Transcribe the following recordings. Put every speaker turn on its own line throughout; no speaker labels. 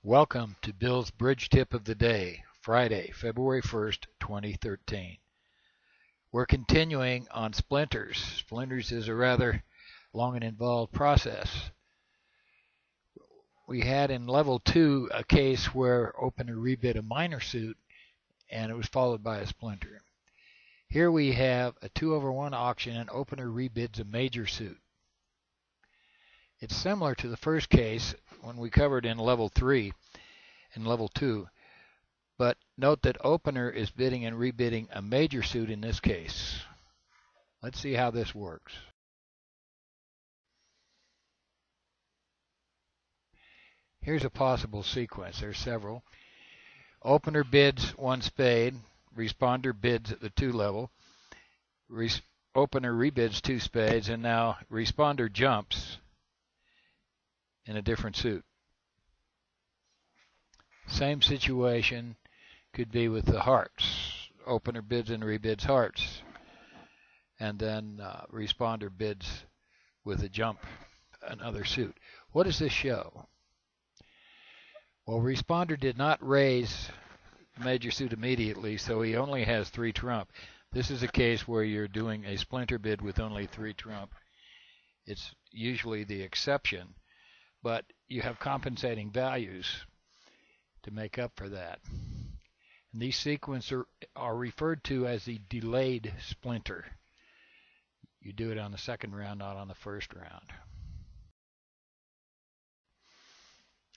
Welcome to Bill's Bridge Tip of the Day, Friday, February 1st, 2013. We're continuing on Splinters. Splinters is a rather long and involved process. We had in level 2 a case where opener rebid a minor suit and it was followed by a splinter. Here we have a 2/1 auction and opener rebids a major suit. It's similar to the first case when we covered in level 3 and level 2, but note that opener is bidding and rebidding a major suit in this case. Let's see how this works. Here's a possible sequence. There's several. Opener bids 1 spade, responder bids at the 2 level, opener rebids 2 spades, and now responder jumps in a different suit. Same situation could be with the hearts. Opener bids and rebids hearts, and then responder bids with a jump, another suit. What does this show? Well, responder did not raise the major suit immediately, so he only has 3 trump. This is a case where you're doing a splinter bid with only 3 trump. It's usually the exception, but you have compensating values to make up for that. And these sequences are referred to as the delayed splinter. You do it on the second round, not on the first round.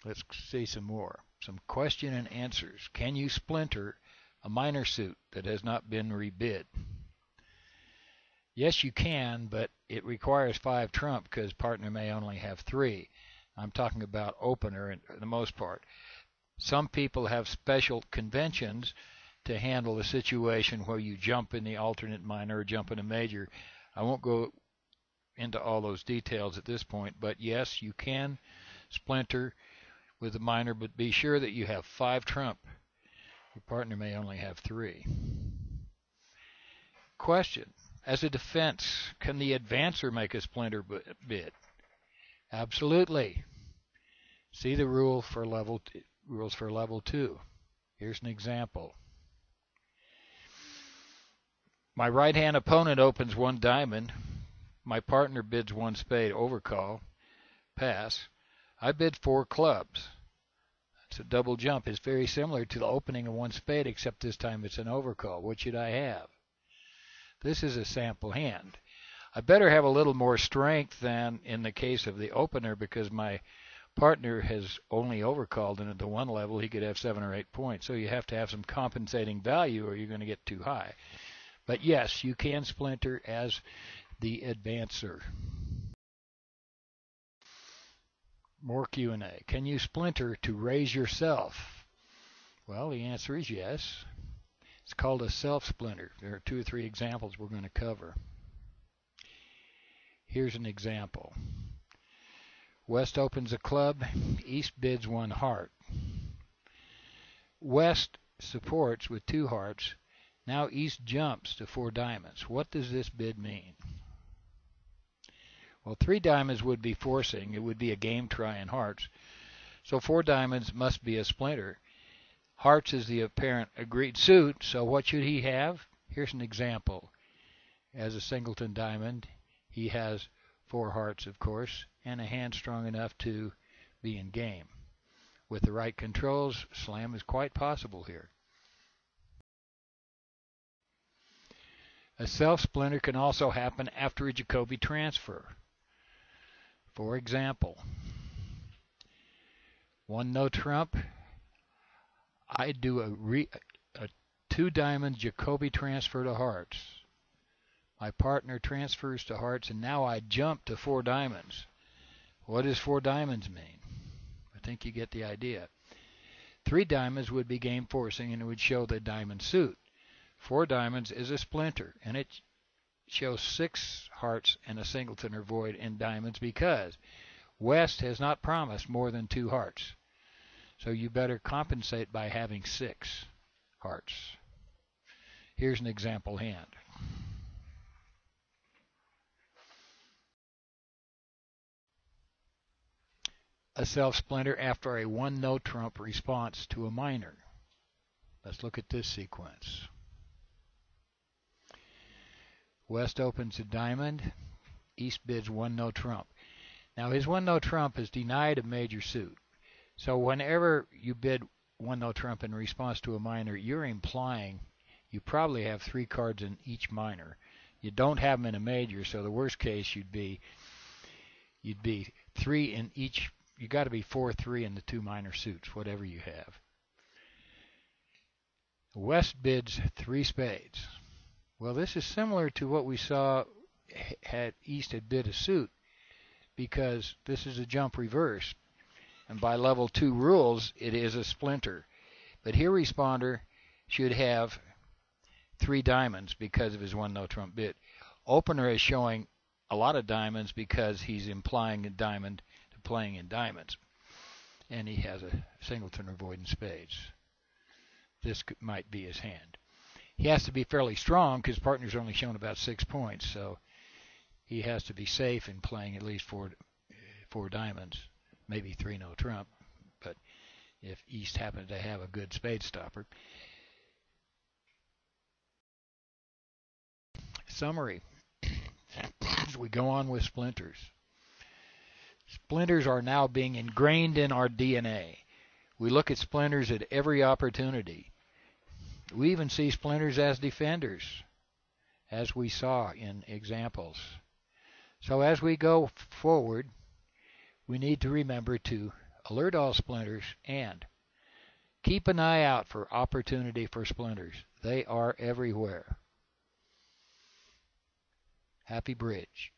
Let's see some more. Some question and answers. Can you splinter a minor suit that has not been rebid? Yes, you can, but it requires 5 trump because partner may only have 3. I'm talking about opener for the most part. Some people have special conventions to handle a situation where you jump in the alternate minor or jump in a major. I won't go into all those details at this point, but yes, you can splinter with a minor, but be sure that you have 5 trump. Your partner may only have 3. Question. As a defense, can the advancer make a splinter bid? Absolutely. See the rules for level 2. Here's an example. My right-hand opponent opens 1 diamond. My partner bids 1 spade, overcall, pass. I bid 4 clubs. That's a double jump. It's very similar to the opening of 1 spade, except this time it's an overcall. What should I have? This is a sample hand. I better have a little more strength than in the case of the opener because my partner has only overcalled, and at the 1 level he could have 7 or 8 points. So you have to have some compensating value or you're going to get too high. But yes, you can splinter as the advancer. More Q&A. Can you splinter to raise yourself? Well, the answer is yes. It's called a self-splinter. There are 2 or 3 examples we're going to cover. Here's an example. West opens a club. East bids 1 heart. West supports with 2 hearts. Now East jumps to 4 diamonds. What does this bid mean? Well, 3 diamonds would be forcing. It would be a game try in hearts. So 4 diamonds must be a splinter. Hearts is the apparent agreed suit, so what should he have? Here's an example. As a singleton diamond, he has 4 hearts, of course, and a hand strong enough to be in game. With the right controls, slam is quite possible here. A self-splinter can also happen after a Jacoby transfer. For example, 1 no trump. I do a 2 diamond Jacoby transfer to hearts. My partner transfers to hearts, and now I jump to 4 diamonds. What does 4 diamonds mean? I think you get the idea. 3 diamonds would be game forcing, and it would show the diamond suit. 4 diamonds is a splinter, and it shows 6 hearts and a singleton or void in diamonds because West has not promised more than 2 hearts. So you better compensate by having 6 hearts. Here's an example hand. a self-splinter after a one no trump response to a minor. Let's look at this sequence. West opens a diamond. East bids one no trump. Now his one no trump is denied a major suit. So whenever you bid one no trump in response to a minor, you're implying you probably have 3 cards in each minor. You don't have them in a major, so the worst case you'd be 3 in each. You got to be 4-3 in the 2 minor suits, whatever you have. West bids 3 spades. Well, this is similar to what we saw had East had bid a suit, because this is a jump reverse, and by level 2 rules it is a splinter. But here responder should have 3 diamonds because of his one no trump bid. Opener is showing a lot of diamonds because he's implying a diamond to playing in diamonds, and he has a singleton or void in spades. This might be his hand. He has to be fairly strong because partner's only shown about 6 points, so he has to be safe in playing at least 4 diamonds, maybe 3 no trump. But if East happened to have a good spade stopper. Summary. As we go on with splinters. Splinters are now being ingrained in our DNA. We look at splinters at every opportunity. We even see splinters as defenders, as we saw in examples. So as we go forward, we need to remember to alert all splinters and keep an eye out for opportunity for splinters. They are everywhere. Happy bridge.